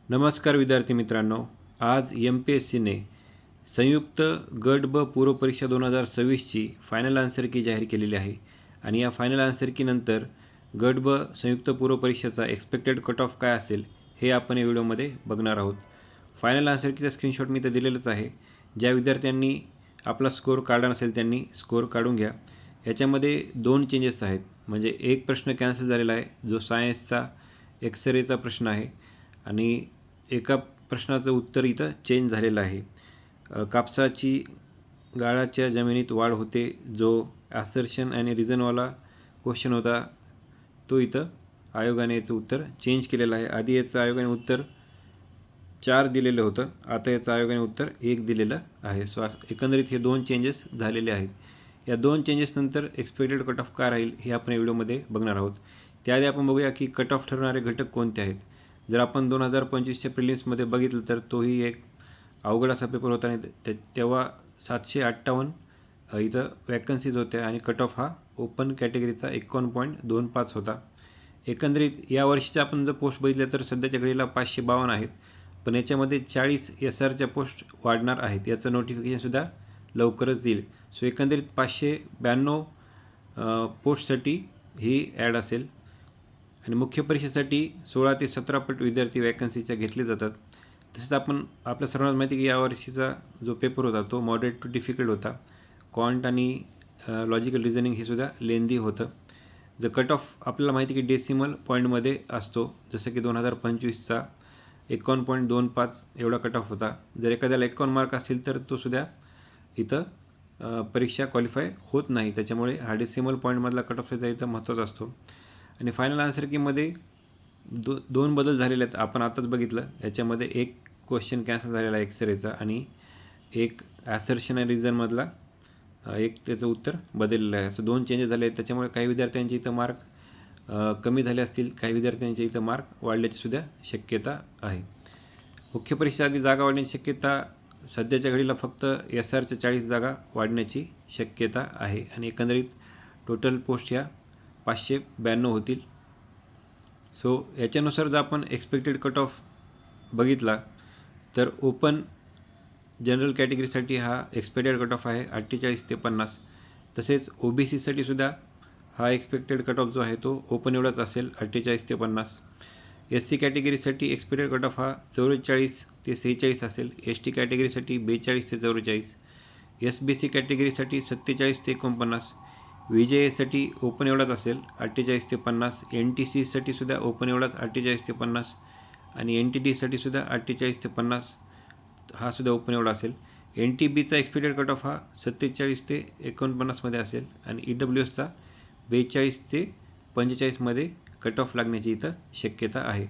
नमस्कार विद्यार्थी मित्रांनो, आज MPSCने संयुक्त गट ब पूर्व परीक्षा 2026ची फायनल आन्सर की जाहीर केलेली आहे आणि या फायनल आन्सर की नंतर गट ब संयुक्त पूर्व परीक्षेचा एक्सपेक्टेड कट ऑफ काय असेल हे आपण या व्हिडिओमध्ये बघणार आहोत. फायनल आन्सर कीचा स्क्रीनशॉट मी तर दिलेलाच आहे. ज्या विद्यार्थ्यांनी आपला स्कोअर काढला नसेल त्यांनी स्कोअर काढून घ्या. याच्यामध्ये 2 चेंजेस आहेत. म्हणजे एक प्रश्न कॅन्सल झालेला आहे जो सायन्सचा एक्सरेचा प्रश्न आहे आणि एका प्रश्नाचं उत्तर इथं चेंज झालेलं आहे. कापसाची गाळाच्या जमिनीत वाढ होते जो ॲसर्शन आणि रिझनवाला क्वेश्चन होता तो इथं आयोगाने याचं उत्तर चेंज केलेलं आहे. आधी याचं आयोगाने उत्तर 4 दिलेलं होतं, आता याचं आयोगाने उत्तर 1 दिलेलं आहे. सो एकंदरीत हे 2 चेंजेस झालेले आहेत. या 2 चेंजेसनंतर एक्सपेक्टेड कट ऑफ काय राहील हे आपण या व्हिडिओमध्ये बघणार आहोत. त्याआधी आपण बघूया की कट ऑफ ठरणारे घटक कोणते आहेत. जर आपण 2025च्या प्रिलिम्समध्ये बघितलं तर तोही एक अवघड असा पेपर होता आणि तेव्हा 758 इथं वॅकन्सीज होत्या आणि कट ऑफ हा ओपन कॅटेगरीचा 51.25 होता. एकंदरीत या वर्षीच्या आपण जर पोस्ट बघितल्या तर सध्याच्या घडीला 552 आहेत, पण याच्यामध्ये 40 SRच्या पोस्ट वाढणार आहेत. याचं नोटिफिकेशनसुद्धा लवकरच येईल. सो एकंदरीत 592 पोस्टसाठी ही ॲड असेल आणि मुख्य परीक्षेसाठी 16 ते 17 पट विद्यार्थी वॅकन्सीच्या घेतले जातात. तसेच आपण आपल्या सर्वांना माहिती की यावर्षीचा जो पेपर होता तो मॉडरेट टू डिफिकल्ट होता. क्वांट आणि लॉजिकल रिझनिंग हे सुद्धा लेंदी होतं. जर कट ऑफ आपल्याला माहिती की डेसिमल पॉईंटमध्ये असतो, जसं की 2025चा 51.25 एवढा कट ऑफ होता. जर एखाद्याला 51 मार्क असतील तर तो सुद्धा इथं परीक्षा क्वालिफाय होत नाही. त्याच्यामुळे हा डेसिमल पॉईंटमधला कट ऑफ सुद्धा इथं महत्त्वाचा असतो. आणि फायनल आन्सर कीमध्ये 2 बदल झालेले आहेत. आपण आताच बघितलं. याच्यामध्ये एक क्वेश्चन कॅन्सल झालेला आहे एक्सरेचा आणि एक ॲसर्शन आणि रिझनमधला एक त्याचं उत्तर बदललेलं आहे. असं 2 चेंजेस झाले आहेत. त्याच्यामुळे काही विद्यार्थ्यांचे इथं मार्क कमी झाले असतील, काही विद्यार्थ्यांचे इथं मार्क वाढल्याची सुद्धा शक्यता आहे. मुख्य परीक्षेआधी जागा वाढण्याची शक्यता सध्याच्या घडीला फक्त SRच्या 40 जागा वाढण्याची शक्यता आहे आणि एकंदरीत टोटल पोस्ट ह्या 592 होतील. सो याच्यानुसार जर आपण एक्सपेक्टेड कट ऑफ बघितला तर ओपन जनरल कॅटेगरीसाठी हा एक्सपेक्टेड कट ऑफ आहे 48 ते 50. तसेच OBCसाठी सुद्धा हा एक्सपेक्टेड कट ऑफ जो आहे तो ओपन एवढाच असेल 48 ते 50. SC कॅटेगरीसाठी एक्सपेक्टेड कट ऑफ हा 44 ते 46 असेल. ST कॅटेगरीसाठी 42 ते 44. SBC कॅटेगरीसाठी 47 ते 49. VJAसाठी ओपन एवढाच असेल 48 ते 50. NTCसाठी सुद्धा ओपन एवढाच 48 ते 50 आणि NTDसाठी सुद्धा 48 ते 50 हा सुद्धा ओपन एवढा असेल. NTBचा एक्सपेक्टेड कट ऑफ हा 47 ते 49मध्ये असेल आणि EWSचा 42 ते 45मध्ये कट ऑफ लागण्याची इथं शक्यता आहे.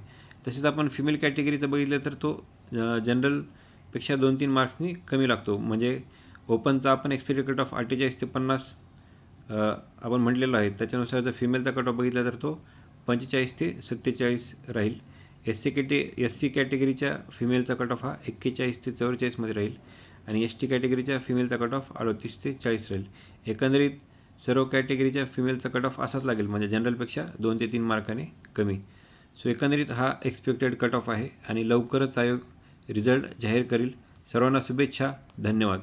तसेच आपण फिमेल कॅटेगरीचं बघितलं तर तो जनरलपेक्षा 2-3 मार्क्सनी कमी लागतो. म्हणजे ओपनचा आपण एक्सपेक्टेड कट ऑफ 48 ते 50 आपण म्हटलेलं आहे. त्याच्यानुसार जर फिमेलचा कट ऑफ बघितला तर तो 45 ते 47 राहील. SC कॅटेगरीच्या फिमेलचा कट ऑफ हा 41 ते 44मध्ये राहील आणि ST कॅटेगरीच्या फिमेलचा कट ऑफ 38 ते 40 राहील. एकंदरीत सर्व कॅटेगरीच्या फिमेलचा कट ऑफ असाच लागेल, म्हणजे जनरलपेक्षा 2 ते 3 मार्काने कमी. सो एकंदरीत हा एक्सपेक्टेड कट ऑफ आहे आणि लवकरच आयोग रिझल्ट जाहीर करील. सर्वांना शुभेच्छा. धन्यवाद.